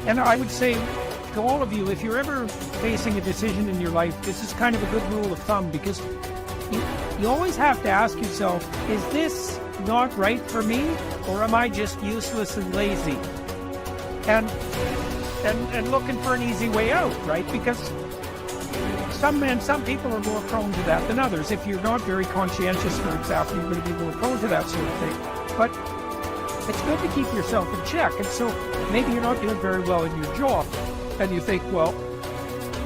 And I would say to all of you, if you're ever facing a decision in your life, this is kind of a good rule of thumb, because you always have to ask yourself, is this not right for me, or am I just useless and lazy? And looking for an easy way out, right? Because some people are more prone to that than others. If you're not very conscientious, for example, you're going to be more prone to that sort of thing. But it's good to keep yourself in check. And so maybe you're not doing very well in your job, and you think, well,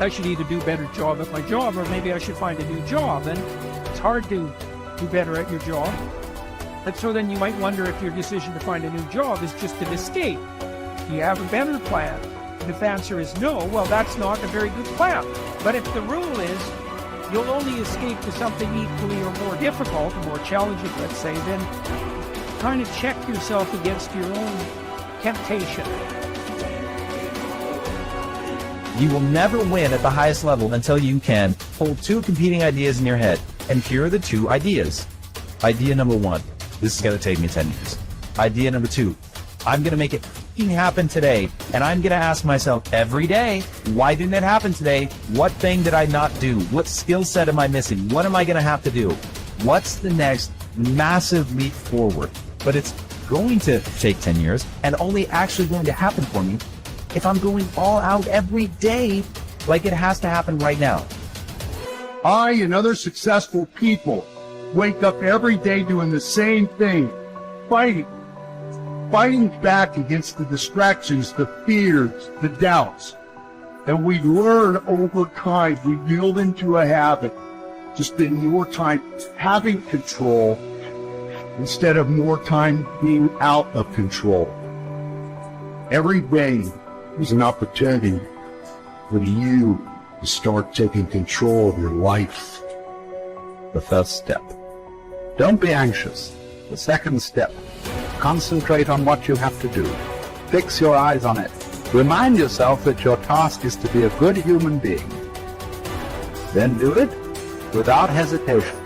I should either do a better job at my job, or maybe I should find a new job. And it's hard to do better at your job. And so then you might wonder if your decision to find a new job is just an escape. Do you have a better plan? And if the answer is no, well, that's not a very good plan. But if the rule is you'll only escape to something equally or more difficult, or more challenging, let's say, then kind of check yourself against your own temptation. You will never win at the highest level until you can hold two competing ideas in your head. And here are the two ideas. Idea number one, this is going to take me 10 years. Idea number two, I'm going to make it happen today. And I'm going to ask myself every day, why didn't it happen today? What thing did I not do? What skill set am I missing? What am I going to have to do? What's the next massive leap forward? But it's going to take 10 years and only actually going to happen for me if I'm going all out every day, like it has to happen right now. I and other successful people wake up every day doing the same thing, fighting back against the distractions, the fears, the doubts. And we learn over time, we build into a habit to spend more time having control instead of more time being out of control. Every day is an opportunity for you to start taking control of your life. The first step. Don't be anxious. The second step. Concentrate on what you have to do. Fix your eyes on it. Remind yourself that your task is to be a good human being. Then do it without hesitation.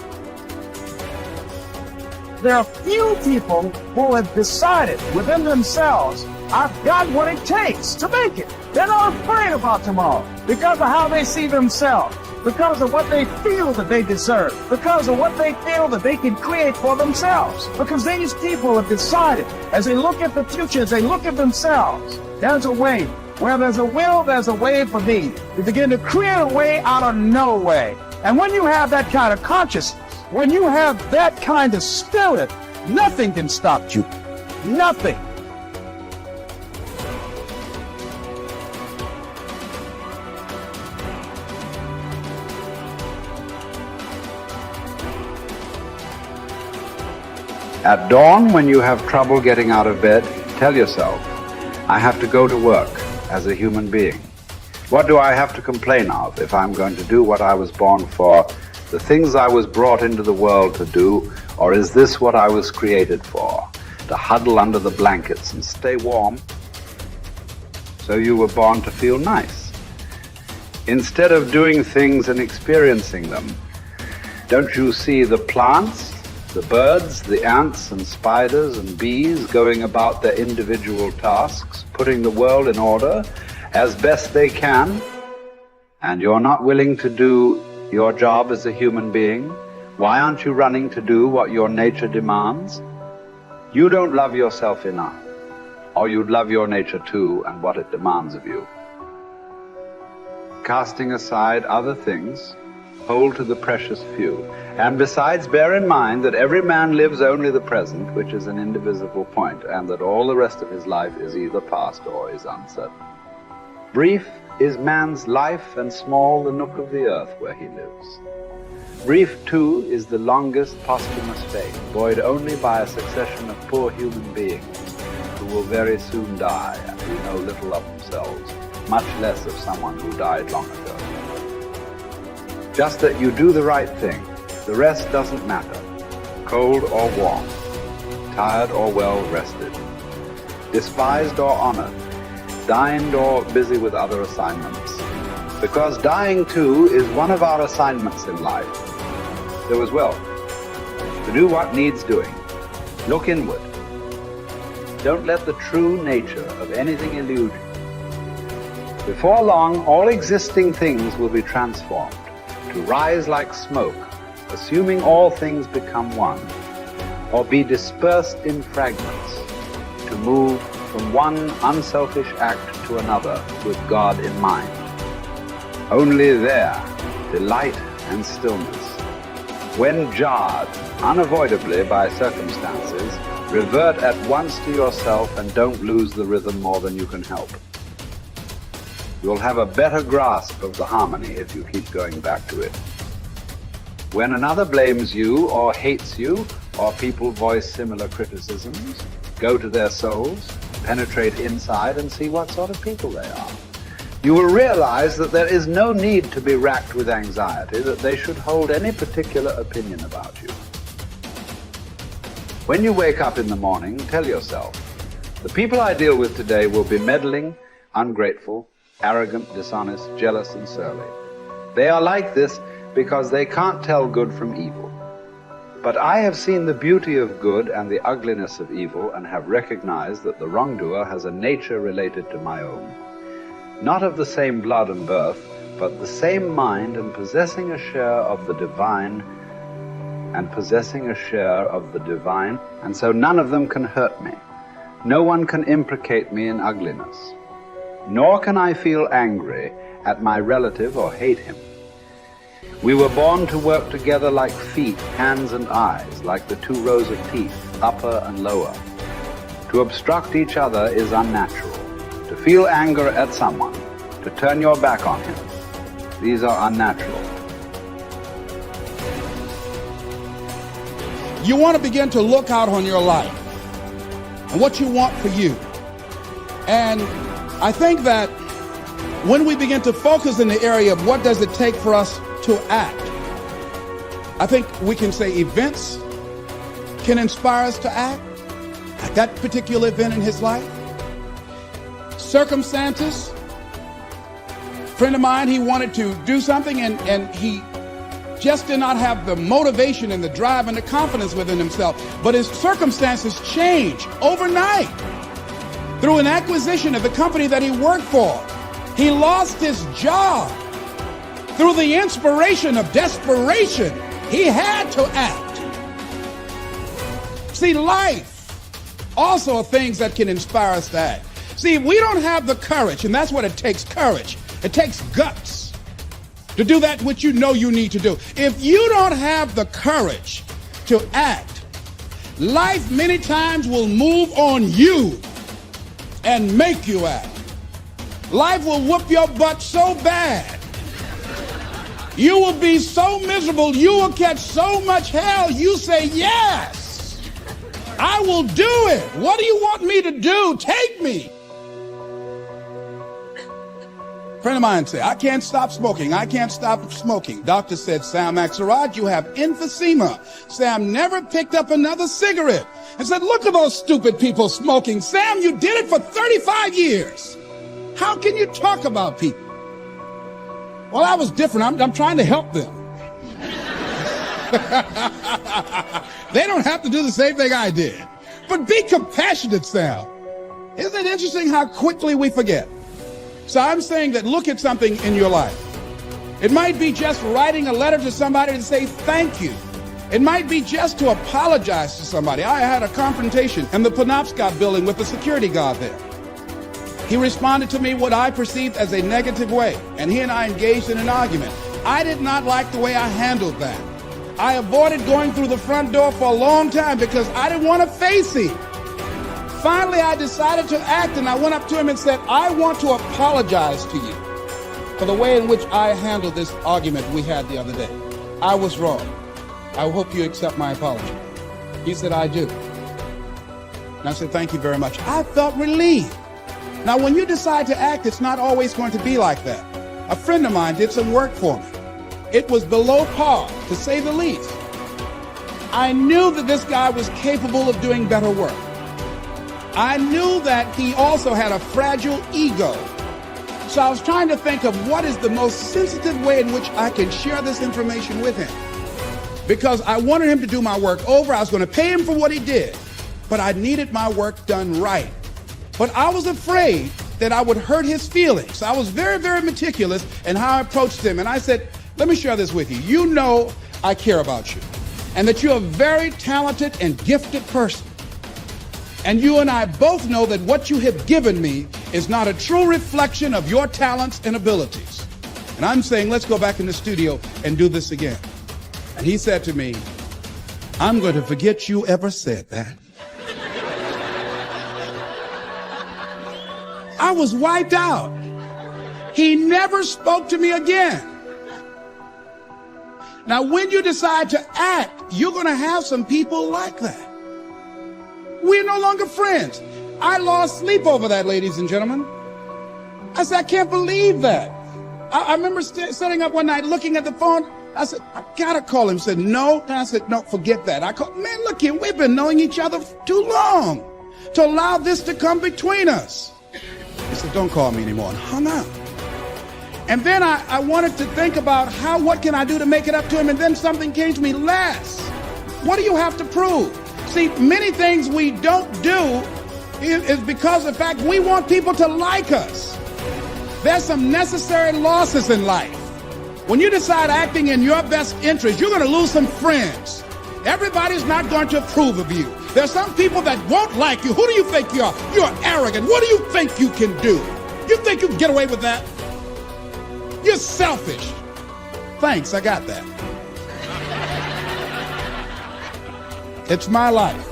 There are few people who have decided within themselves, I've got what it takes to make it. They're not afraid about tomorrow because of how they see themselves, because of what they feel that they deserve, because of what they feel that they can create for themselves. Because these people have decided, as they look at the future, as they look at themselves, there's a way. Where there's a will, there's a way for me. You begin to create a way out of no way. And when you have that kind of consciousness, when you have that kind of spirit, nothing can stop you. Nothing. At dawn, when you have trouble getting out of bed, tell yourself, I have to go to work as a human being. What do I have to complain of if I'm going to do what I was born for, the things I was brought into the world to do, or is this what I was created for, to huddle under the blankets and stay warm? So you were born to feel nice. Instead of doing things and experiencing them, don't you see the plants, the birds, the ants and spiders and bees going about their individual tasks, putting the world in order as best they can? And you're not willing to do your job as a human being? Why aren't you running to do what your nature demands? You don't love yourself enough, or you'd love your nature too and what it demands of you. Casting aside other things, hold to the precious few. And besides, bear in mind that every man lives only the present, which is an indivisible point, and that all the rest of his life is either past or is uncertain. Brief is man's life, and small the nook of the earth where he lives. Brief, too, is the longest posthumous fate, buoyed only by a succession of poor human beings who will very soon die and who know little of themselves, much less of someone who died long ago. Just that you do the right thing. The rest doesn't matter, cold or warm, tired or well rested, despised or honored, dined or busy with other assignments. Because dying too is one of our assignments in life. So as well, to do what needs doing, look inward. Don't let the true nature of anything elude you. Before long, all existing things will be transformed, to rise like smoke, assuming all things become one, or be dispersed in fragments, to move from one unselfish act to another with God in mind. Only there, delight and stillness. When jarred, unavoidably by circumstances, revert at once to yourself and don't lose the rhythm more than you can help. You'll have a better grasp of the harmony if you keep going back to it. When another blames you or hates you, or people voice similar criticisms, go to their souls, penetrate inside and see what sort of people they are. You will realize that there is no need to be racked with anxiety that they should hold any particular opinion about you. When you wake up in the morning, tell yourself, the people I deal with today will be meddling, ungrateful, arrogant, dishonest, jealous, and surly. They are like this because they can't tell good from evil. But I have seen the beauty of good and the ugliness of evil and have recognized that the wrongdoer has a nature related to my own. Not of the same blood and birth, but the same mind and possessing a share of the divine, and so none of them can hurt me. No one can implicate me in ugliness. Nor can I feel angry at my relative or hate him. We were born to work together like feet, hands, and eyes, like the two rows of teeth, upper and lower. To obstruct each other is unnatural. To feel anger at someone, to turn your back on him, these are unnatural. You want to begin to look out on your life and what you want for you. And I think that when we begin to focus in the area of what does it take for us to act, I think we can say events can inspire us to act. Like that particular event in his life. Circumstances. A friend of mine, he wanted to do something and he just did not have the motivation and the drive and the confidence within himself. But his circumstances changed overnight through an acquisition of the company that he worked for. He lost his job. Through the inspiration of desperation, he had to act. See, life also are things that can inspire us to act. See, we don't have the courage, and that's what it takes, courage. It takes guts to do that which you know you need to do. If you don't have the courage to act, life many times will move on you and make you act. Life will whoop your butt so bad. You will be so miserable, you will catch so much hell, you say, yes, I will do it. What do you want me to do? Take me. A friend of mine said, I can't stop smoking. I can't stop smoking. Doctor said, Sam Axelrod, you have emphysema. Sam never picked up another cigarette and said, look at those stupid people smoking. Sam, you did it for 35 years. How can you talk about people? Well, I was different. I'm trying to help them. They don't have to do the same thing I did. But be compassionate, Sam. Isn't it interesting how quickly we forget? So I'm saying that look at something in your life. It might be just writing a letter to somebody to say thank you. It might be just to apologize to somebody. I had a confrontation in the Penobscot building with the security guard there. He responded to me what I perceived as a negative way, and he and I engaged in an argument. I did not like the way I handled that. I avoided going through the front door for a long time because I didn't want to face him. Finally, I decided to act, and I went up to him and said, I want to apologize to you for the way in which I handled this argument we had the other day. I was wrong. I hope you accept my apology. He said, I do. And I said, thank you very much. I felt relieved. Now, when you decide to act, it's not always going to be like that. A friend of mine did some work for me. It was below par, to say the least. I knew that this guy was capable of doing better work. I knew that he also had a fragile ego. So I was trying to think of what is the most sensitive way in which I can share this information with him. Because I wanted him to do my work over. I was going to pay him for what he did. But I needed my work done right. But I was afraid that I would hurt his feelings. I was very, very meticulous in how I approached him. And I said, let me share this with you. You know I care about you, and that you're a very talented and gifted person. And you and I both know that what you have given me is not a true reflection of your talents and abilities. And I'm saying, let's go back in the studio and do this again. And he said to me, I'm going to forget you ever said that. I was wiped out. He never spoke to me again. Now, when you decide to act, you're going to have some people like that. We're no longer friends. I lost sleep over that, ladies and gentlemen. I said, I can't believe that. I remember sitting up one night looking at the phone. I said, I gotta call him. He said, no. And I said, no, forget that. I called, man, look here, we've been knowing each other for too long to allow this to come between us. He said, don't call me anymore, and hung up. And then I wanted to think about what can I do to make it up to him? And then something came to me, Les, what do you have to prove? See, many things we don't do is because of the fact we want people to like us. There's some necessary losses in life. When you decide acting in your best interest, you're going to lose some friends. Everybody's not going to approve of you. There's some people that won't like you. Who do you think you are? You're arrogant. What do you think you can do? You think you can get away with that? You're selfish. Thanks, I got that. It's my life.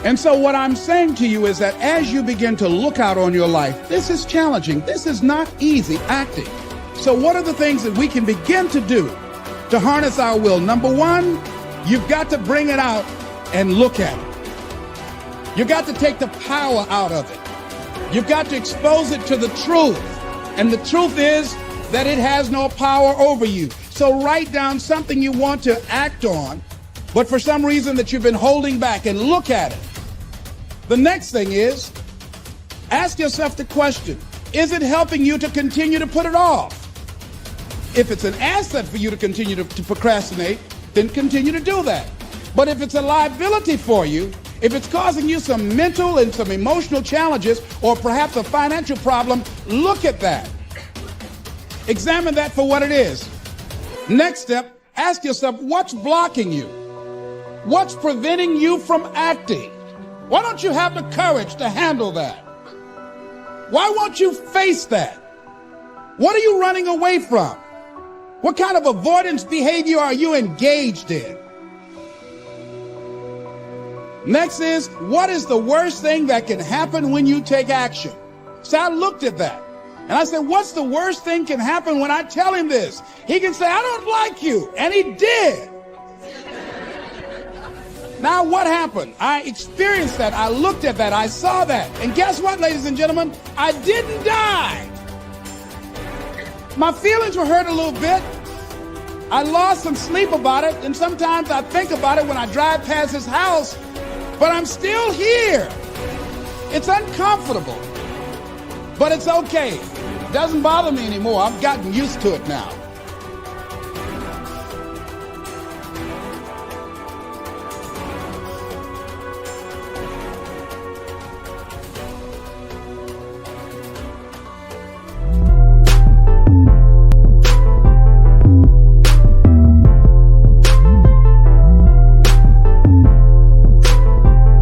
And so what I'm saying to you is that as you begin to look out on your life, this is challenging. This is not easy acting. So what are the things that we can begin to do to harness our will? Number one, you've got to bring it out and look at it. You've got to take the power out of it. You've got to expose it to the truth. And the truth is that it has no power over you. So write down something you want to act on, but for some reason that you've been holding back, and look at it. The next thing is, ask yourself the question, is it helping you to continue to put it off? If it's an asset for you to continue to procrastinate, then continue to do that. But if it's a liability for you, if it's causing you some mental and some emotional challenges, or perhaps a financial problem, look at that. Examine that for what it is. Next step, ask yourself, what's blocking you? What's preventing you from acting? Why don't you have the courage to handle that? Why won't you face that? What are you running away from? What kind of avoidance behavior are you engaged in? Next is, what is the worst thing that can happen when you take action? So I looked at that. And I said, what's the worst thing can happen when I tell him this? He can say, I don't like you. And he did. Now what happened? I experienced that. I looked at that. I saw that. And guess what, ladies and gentlemen? I didn't die. My feelings were hurt a little bit. I lost some sleep about it. And sometimes I think about it when I drive past his house. But I'm still here. It's uncomfortable. But it's okay. It doesn't bother me anymore. I've gotten used to it now.